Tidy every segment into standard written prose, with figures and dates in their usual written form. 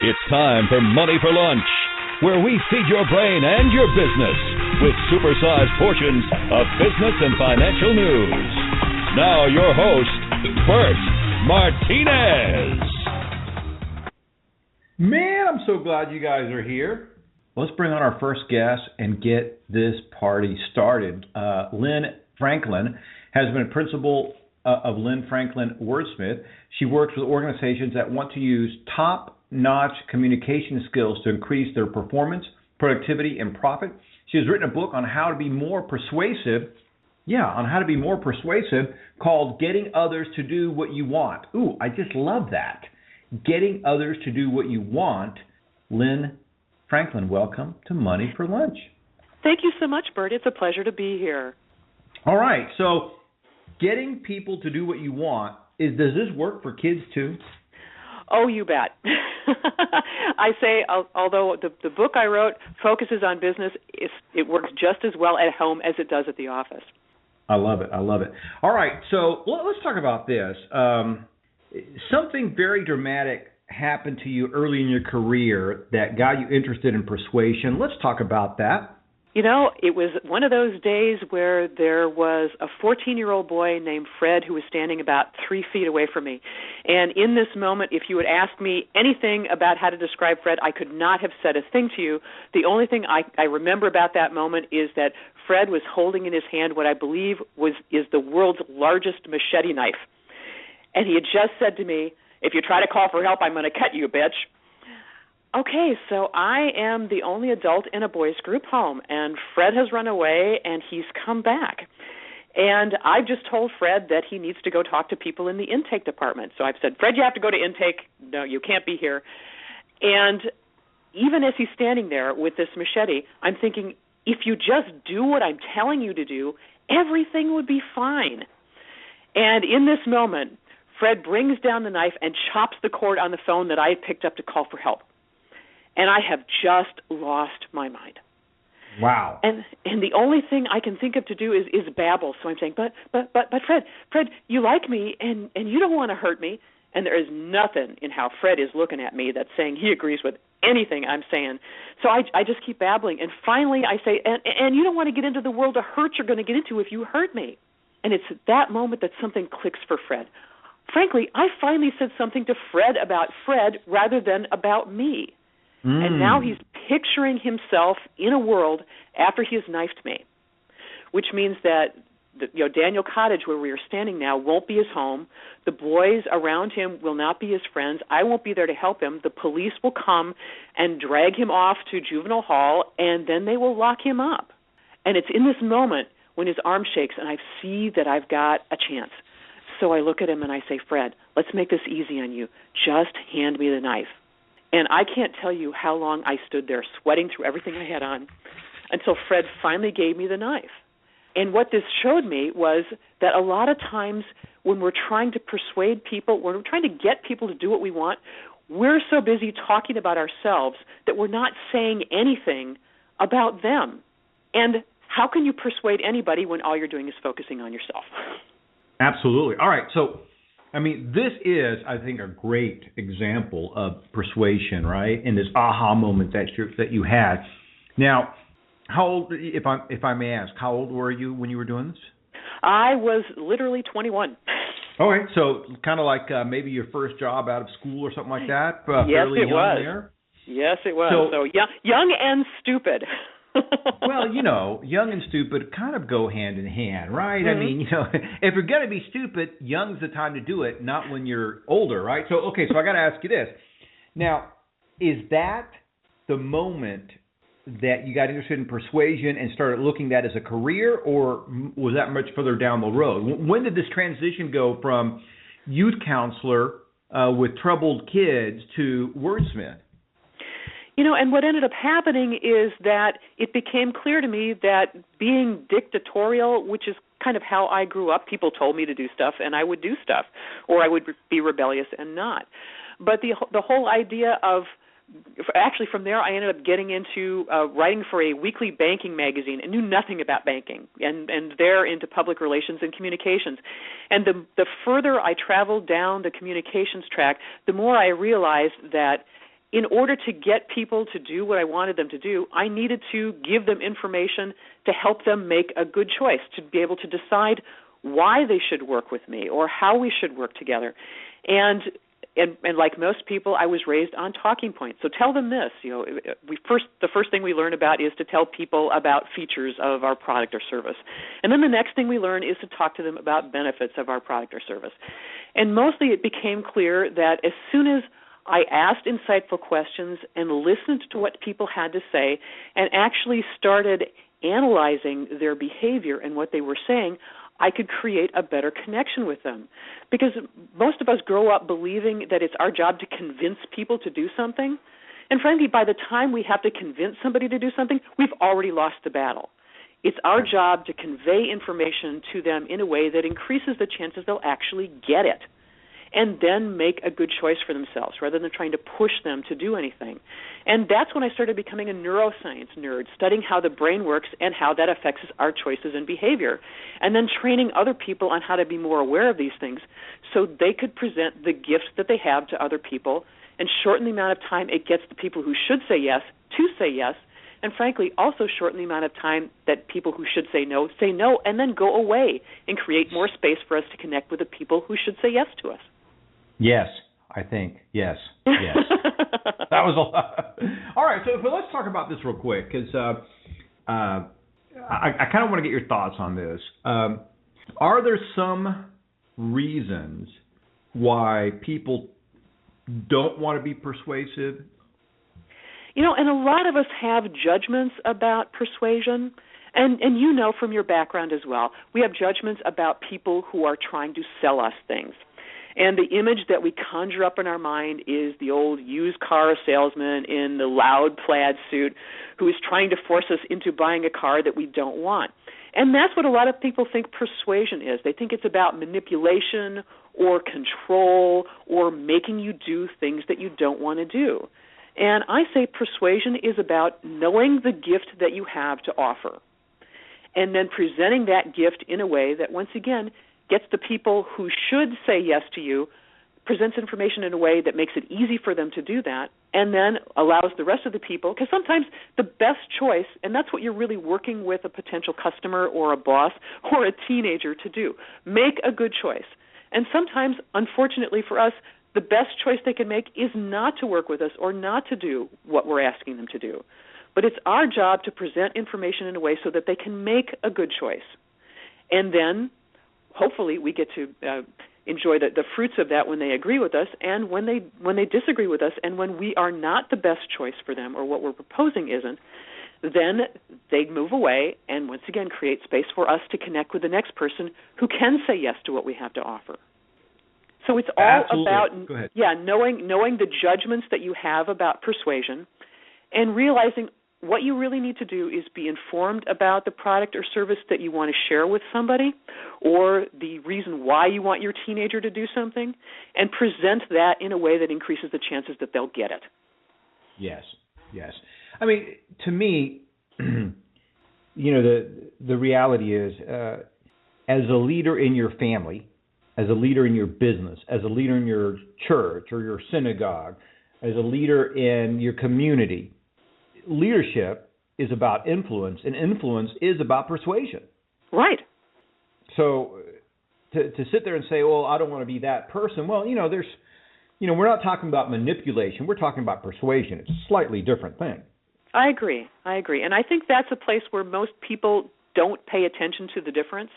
It's time for Money for Lunch, where we feed your brain and your business with supersized portions of business and financial news. Now your host, Burt Martinez. Man, I'm so glad you guys are here. Let's bring on our first guest and get this party started. Lynne Franklin has been a principal of Lynne Franklin Wordsmith. She works with organizations that want to use top-notch communication skills to increase their performance, productivity, and profit. She has written a book on how to be more persuasive. Called Getting Others to Do What You Want. Ooh, I just love that. Getting Others to Do What You Want. Lynne Franklin, welcome to Money for Lunch. Thank you so much, Burt. It's a pleasure to be here. All right, so getting people to do what you want, does this work for kids too? Oh, you bet. I say, although the book I wrote focuses on business, it works just as well at home as it does at the office. I love it. All right, so let's talk about this. Something very dramatic happened to you early in your career that got you interested in persuasion. Let's talk about that. You know, it was one of those days where there was a 14-year-old boy named Fred who was standing about 3 feet away from me. And in this moment, if you had asked me anything about how to describe Fred, I could not have said a thing to you. The only thing I remember about that moment is that Fred was holding in his hand what I believe is the world's largest machete knife. And he had just said to me, "If you try to call for help, I'm going to cut you, bitch." Okay, so I am the only adult in a boys' group home, and Fred has run away, and he's come back. And I've just told Fred that he needs to go talk to people in the intake department. So I've said, "Fred, you have to go to intake. No, you can't be here." And even as he's standing there with this machete, I'm thinking, if you just do what I'm telling you to do, everything would be fine. And in this moment, Fred brings down the knife and chops the cord on the phone that I had picked up to call for help. And I have just lost my mind. Wow. And the only thing I can think of to do is babble. So I'm saying, but Fred, you like me and you don't want to hurt me. And there is nothing in how Fred is looking at me that's saying he agrees with anything I'm saying. So I just keep babbling. And finally I say, and you don't want to get into the world of hurt you're going to get into if you hurt me. And it's at that moment that something clicks for Fred. Frankly, I finally said something to Fred about Fred rather than about me. And now he's picturing himself in a world after he has knifed me, which means that Daniel Cottage, where we are standing now, won't be his home. The boys around him will not be his friends. I won't be there to help him. The police will come and drag him off to juvenile hall, and then they will lock him up. And it's in this moment when his arm shakes, and I see that I've got a chance. So I look at him and I say, "Fred, let's make this easy on you. Just hand me the knife." And I can't tell you how long I stood there sweating through everything I had on until Fred finally gave me the knife. And what this showed me was that a lot of times when we're trying to persuade people, when we're trying to get people to do what we want, we're so busy talking about ourselves that we're not saying anything about them. And how can you persuade anybody when all you're doing is focusing on yourself? Absolutely. All right, so this is, I think, a great example of persuasion, right? In this aha moment that you had. Now, how old, if I may ask, how old were you when you were doing this? I was literally 21. All right, so kind of like maybe your first job out of school or something like that. Yes, fairly it young was. There. Yes, it was. So young and stupid. Well, young and stupid kind of go hand in hand, right? Mm-hmm. I mean, if you're going to be stupid, young's the time to do it, not when you're older, right? So I got to ask you this. Now, is that the moment that you got interested in persuasion and started looking at that as a career, or was that much further down the road? When did this transition go from youth counselor with troubled kids to wordsmith? And what ended up happening is that it became clear to me that being dictatorial, which is kind of how I grew up, people told me to do stuff and I would do stuff, or I would be rebellious and not. But the whole idea of, actually from there I ended up getting into writing for a weekly banking magazine and knew nothing about banking, and there into public relations and communications. And the further I traveled down the communications track, the more I realized that in order to get people to do what I wanted them to do, I needed to give them information to help them make a good choice, to be able to decide why they should work with me or how we should work together. And like most people, I was raised on talking points. So tell them this. The first thing we learn about is to tell people about features of our product or service. And then the next thing we learn is to talk to them about benefits of our product or service. And mostly it became clear that as soon as I asked insightful questions and listened to what people had to say and actually started analyzing their behavior and what they were saying, I could create a better connection with them. Because most of us grow up believing that it's our job to convince people to do something. And frankly, by the time we have to convince somebody to do something, we've already lost the battle. It's our job to convey information to them in a way that increases the chances they'll actually get it, and then make a good choice for themselves rather than trying to push them to do anything. And that's when I started becoming a neuroscience nerd, studying how the brain works and how that affects our choices and behavior, and then training other people on how to be more aware of these things so they could present the gifts that they have to other people and shorten the amount of time it gets the people who should say yes to say yes, and frankly also shorten the amount of time that people who should say no, and then go away and create more space for us to connect with the people who should say yes to us. Yes, I think. Yes. That was a lot. All right, so let's talk about this real quick because I kind of want to get your thoughts on this. Are there some reasons why people don't want to be persuasive? And a lot of us have judgments about persuasion, and you know from your background as well, we have judgments about people who are trying to sell us things. And the image that we conjure up in our mind is the old used car salesman in the loud plaid suit who is trying to force us into buying a car that we don't want. And that's what a lot of people think persuasion is. They think it's about manipulation or control or making you do things that you don't want to do. And I say persuasion is about knowing the gift that you have to offer and then presenting that gift in a way that, once again, gets the people who should say yes to you, presents information in a way that makes it easy for them to do that, and then allows the rest of the people, because sometimes the best choice, and that's what you're really working with a potential customer or a boss or a teenager to do, make a good choice. And sometimes, unfortunately for us, the best choice they can make is not to work with us or not to do what we're asking them to do. But it's our job to present information in a way so that they can make a good choice. And then hopefully we get to enjoy the fruits of that when they agree with us and when they disagree with us, and when we are not the best choice for them or what we're proposing isn't, then they move away and once again create space for us to connect with the next person who can say yes to what we have to offer. So it's all about knowing the judgments that you have about persuasion and realizing what you really need to do is be informed about the product or service that you want to share with somebody or the reason why you want your teenager to do something, and present that in a way that increases the chances that they'll get it. Yes. I mean, to me, the reality is as a leader in your family, as a leader in your business, as a leader in your church or your synagogue, as a leader in your community, leadership is about influence, and influence is about persuasion. Right. So to sit there and say, well, I don't want to be that person, well, we're not talking about manipulation. We're talking about persuasion. It's a slightly different thing. I agree. And I think that's a place where most people don't pay attention to the difference.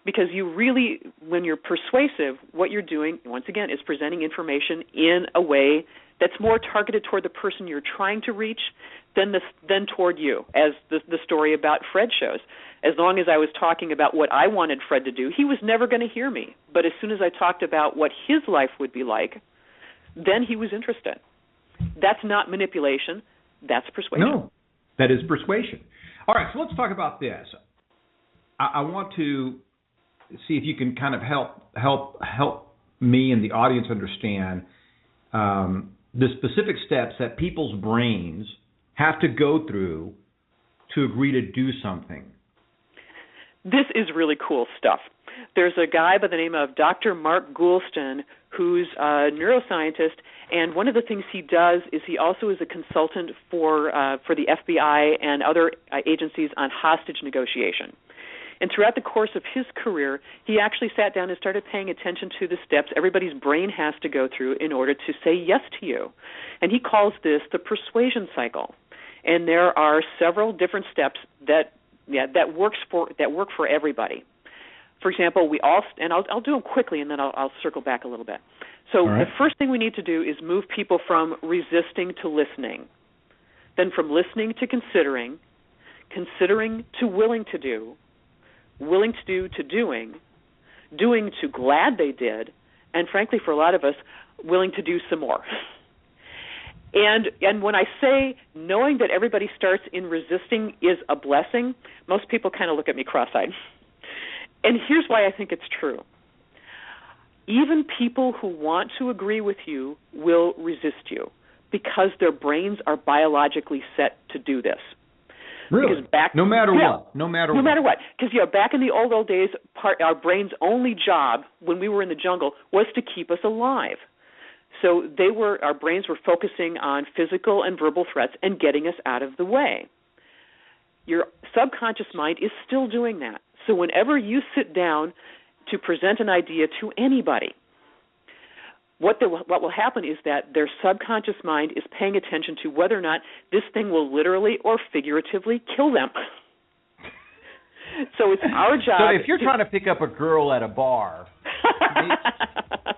Because you really, when you're persuasive, what you're doing, once again, is presenting information in a way that's more targeted toward the person you're trying to reach than toward you, as the story about Fred shows. As long as I was talking about what I wanted Fred to do, he was never going to hear me. But as soon as I talked about what his life would be like, then he was interested. That's not manipulation. That's persuasion. No, that is persuasion. All right, so let's talk about this. I want to see if you can kind of help me and the audience understand the specific steps that people's brains have to go through to agree to do something. This is really cool stuff. There's a guy by the name of Dr. Mark Goulston who's a neuroscientist, and one of the things he does is he also is a consultant for the FBI and other agencies on hostage negotiation. And throughout the course of his career, he actually sat down and started paying attention to the steps everybody's brain has to go through in order to say yes to you. And he calls this the persuasion cycle. And there are several different steps that work for everybody. For example, I'll do them quickly, and then I'll circle back a little bit. So The first thing we need to do is move people from resisting to listening, then from listening to considering to willing to do to doing to glad they did, and frankly, for a lot of us, willing to do some more. And when I say knowing that everybody starts in resisting is a blessing, most people kind of look at me cross-eyed. And here's why I think it's true. Even people who want to agree with you will resist you because their brains are biologically set to do this. Really? No matter what. Because back in the old days, our brain's only job when we were in the jungle was to keep us alive. So our brains were focusing on physical and verbal threats and getting us out of the way. Your subconscious mind is still doing that. So whenever you sit down to present an idea to anybody, what will happen is that their subconscious mind is paying attention to whether or not this thing will literally or figuratively kill them. So it's our job. So if you're trying to pick up a girl at a bar,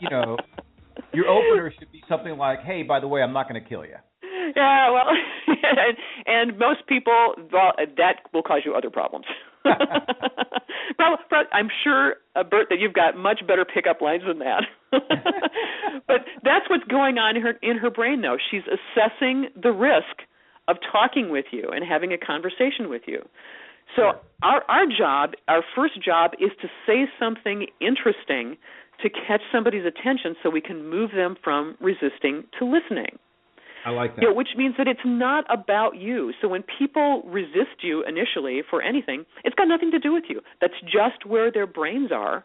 your opener should be something like, "Hey, by the way, I'm not going to kill you." Yeah, well, and most people, that will cause you other problems. I'm sure, Burt, that you've got much better pickup lines than that. But that's what's going on in her brain, though. She's assessing the risk of talking with you and having a conversation with you. So our first job is to say something interesting to catch somebody's attention so we can move them from resisting to listening. I like that. Which means that it's not about you. So when people resist you initially for anything, it's got nothing to do with you. That's just where their brains are,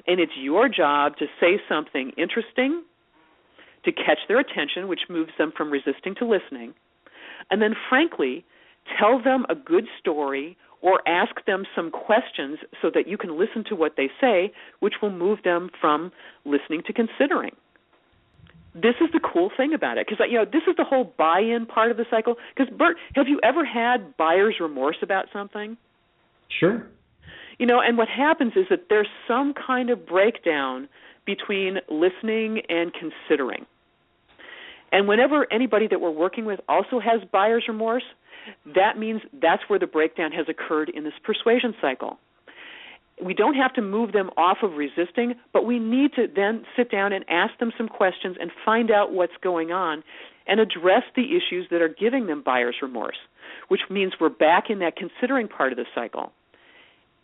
and it's your job to say something interesting to catch their attention, which moves them from resisting to listening, and then, frankly, tell them a good story or ask them some questions so that you can listen to what they say, which will move them from listening to considering. This is the cool thing about it, because this is the whole buy-in part of the cycle. Because, Burt, have you ever had buyer's remorse about something? Sure. And what happens is that there's some kind of breakdown between listening and considering. And whenever anybody that we're working with also has buyer's remorse, that means that's where the breakdown has occurred in this persuasion cycle. We don't have to move them off of resisting, but we need to then sit down and ask them some questions and find out what's going on and address the issues that are giving them buyer's remorse, which means we're back in that considering part of the cycle.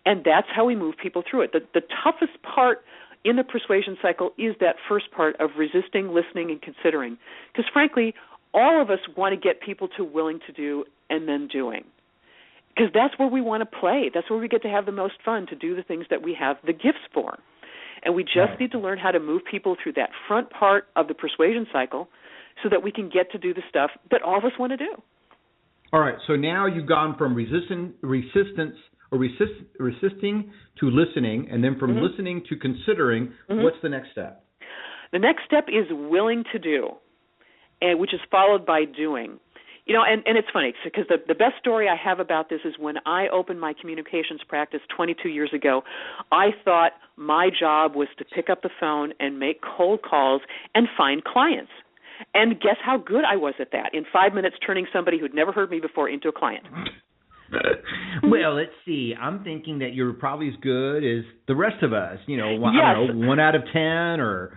And that's how we move people through it. The toughest part in the persuasion cycle is that first part of resisting, listening, and considering. Because frankly, all of us want to get people to willing to do and then doing. Because that's where we want to play. That's where we get to have the most fun, to do the things that we have the gifts for. And we just need to learn how to move people through that front part of the persuasion cycle so that we can get to do the stuff that all of us want to do. All right, so now you've gone from resisting to listening, and then from listening to considering. What's the next step? The next step is willing to do, which is followed by doing. And it's funny, because the best story I have about this is when I opened my communications practice 22 years ago, I thought my job was to pick up the phone and make cold calls and find clients. And guess how good I was at that, in 5 minutes turning somebody who'd never heard me before into a client. Well, let's see. I'm thinking that you're probably as good as the rest of us. I don't know, 1 out of 10 or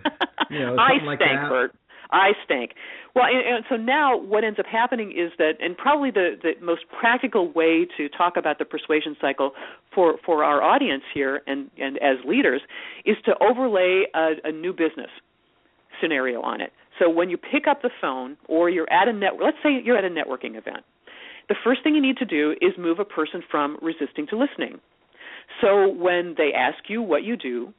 something like that. Burt. I stink. Well, and so now what ends up happening is that, and probably the most practical way to talk about the persuasion cycle for our audience here and as leaders is to overlay a new business scenario on it. So when you pick up the phone or you're at let's say you're at a networking event, the first thing you need to do is move a person from resisting to listening. So when they ask you what you do,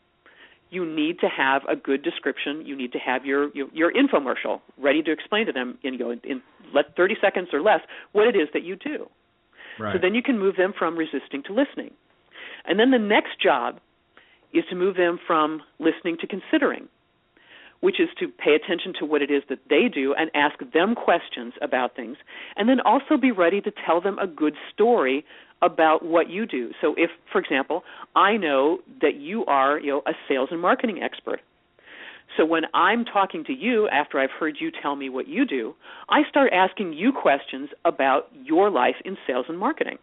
you need to have a good description. You need to have your infomercial ready to explain to them in 30 seconds or less what it is that you do. Right. So then you can move them from resisting to listening. And then the next job is to move them from listening to considering, which is to pay attention to what it is that they do and ask them questions about things, and then also be ready to tell them a good story about what you do. So if, for example, I know that you are a sales and marketing expert, so when I'm talking to you after I've heard you tell me what you do, I start asking you questions about your life in sales and marketing.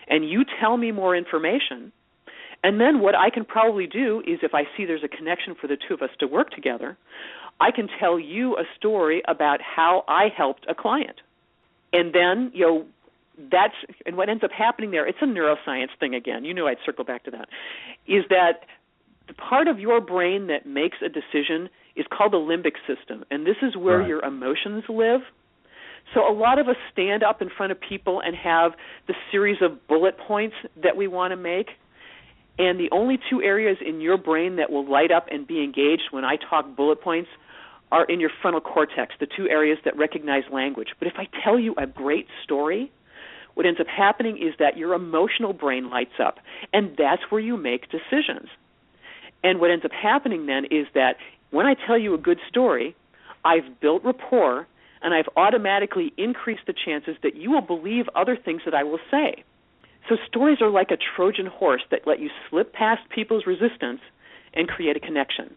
And you tell me more information, and then what I can probably do is if I see there's a connection for the two of us to work together, I can tell you a story about how I helped a client. And then, and what ends up happening there, it's a neuroscience thing again. You knew I'd circle back to that, is that the part of your brain that makes a decision is called the limbic system, and this is where Right. your emotions live. So a lot of us stand up in front of people and have the series of bullet points that we want to make, and the only two areas in your brain that will light up and be engaged when I talk bullet points are in your frontal cortex, the two areas that recognize language. But if I tell you a great story, what ends up happening is that your emotional brain lights up, and that's where you make decisions. And what ends up happening then is that when I tell you a good story, I've built rapport, and I've automatically increased the chances that you will believe other things that I will say. So stories are like a Trojan horse that let you slip past people's resistance and create a connection.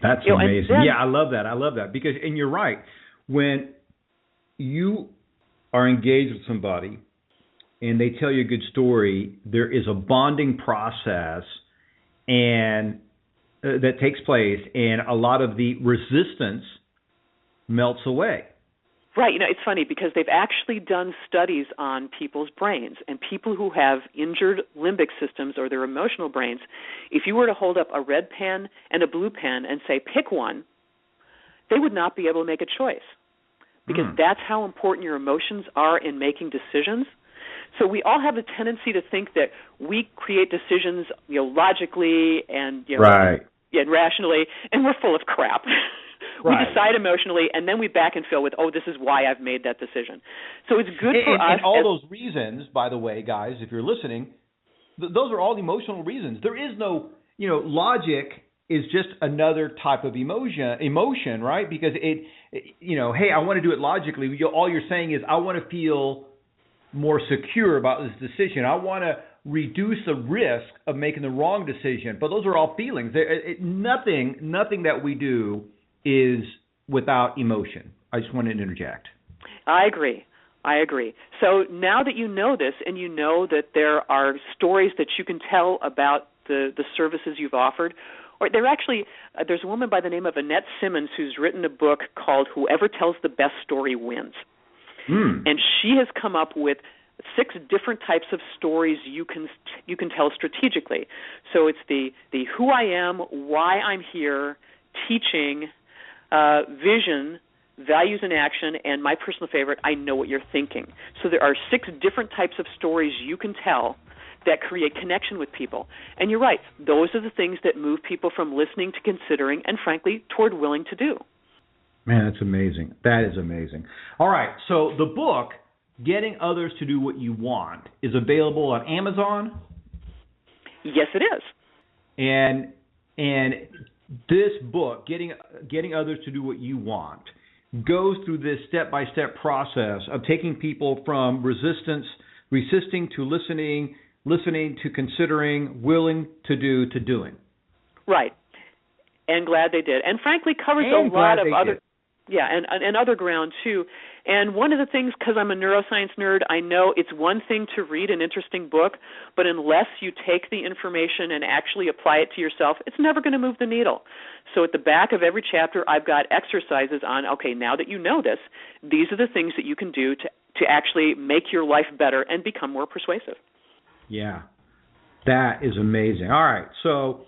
That's amazing. I love that. Because, and you're right, when you are engaged with somebody and they tell you a good story, there is a bonding process and that takes place, and a lot of the resistance melts away. Right. It's funny because they've actually done studies on people's brains, and people who have injured limbic systems or their emotional brains, if you were to hold up a red pen and a blue pen and say, pick one, they would not be able to make a choice because that's how important your emotions are in making decisions. So we all have a tendency to think that we create decisions, logically and right. and rationally, and we're full of crap. We Right. decide emotionally, and then we back and fill with, this is why I've made that decision. So it's good for us. And all those reasons, by the way, guys, if you're listening, those are all emotional reasons. There is no, logic is just another type of emotion, right? Because hey, I want to do it logically. All you're saying is I want to feel more secure about this decision. I want to reduce the risk of making the wrong decision. But those are all feelings. Nothing that we do is without emotion. I just wanted to interject. I agree. So now that you know this and you know that there are stories that you can tell about the services you've offered, or there's a woman by the name of Annette Simmons who's written a book called Whoever Tells the Best Story Wins. And she has come up with 6 different types of stories you can tell strategically. So it's the who I am, why I'm here, teaching, vision, values in action, and my personal favorite, I know what you're thinking. So there are 6 different types of stories you can tell that create connection with people. And you're right, those are the things that move people from listening to considering and, frankly, toward willing to do. Man, that's amazing. That is amazing. All right, so the book, Getting Others to Do What You Want, is available on Amazon? Yes, it is. And this book, Getting Others to Do What You Want, goes through this step-by-step process of taking people from resisting to listening to considering, willing to do to doing. Right. And glad they did. And frankly covers a lot of other... Did. Yeah, and other ground, too. And one of the things, because I'm a neuroscience nerd, I know it's one thing to read an interesting book, but unless you take the information and actually apply it to yourself, it's never going to move the needle. So at the back of every chapter, I've got exercises on, okay, now that you know this, these are the things that you can do to actually make your life better and become more persuasive. Yeah, that is amazing. All right, so...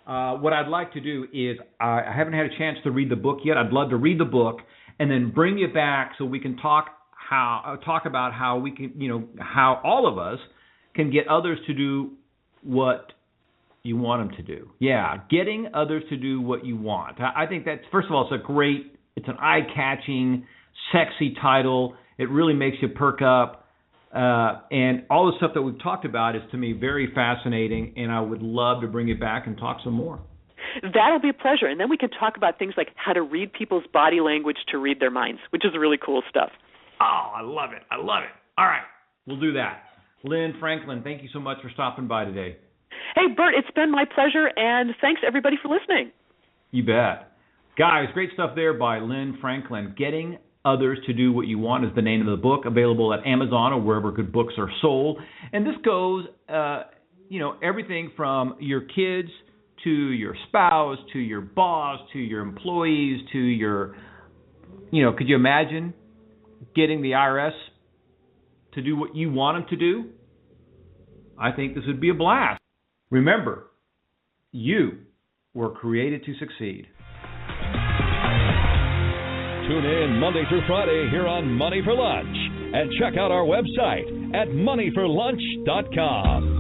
what I'd like to do is, I haven't had a chance to read the book yet. I'd love to read the book and then bring you back so we can talk about how we can, how all of us can get others to do what you want them to do. Yeah, getting others to do what you want. I think that's, first of all, it's an eye-catching, sexy title. It really makes you perk up. And all the stuff that we've talked about is, to me, very fascinating, and I would love to bring it back and talk some more. That'll be a pleasure. And then we can talk about things like how to read people's body language to read their minds, which is really cool stuff. Oh, I love it. I love it. All right, we'll do that. Lynne Franklin, thank you so much for stopping by today. Hey, Burt, it's been my pleasure, and thanks, everybody, for listening. You bet. Guys, great stuff there by Lynne Franklin. Getting Others to Do What You Want is the name of the book, available at Amazon or wherever good books are sold. And this goes, everything from your kids to your spouse, to your boss, to your employees, to your, could you imagine getting the IRS to do what you want them to do? I think this would be a blast. Remember, you were created to succeed. Tune in Monday through Friday here on Money for Lunch, and check out our website at moneyforlunch.com.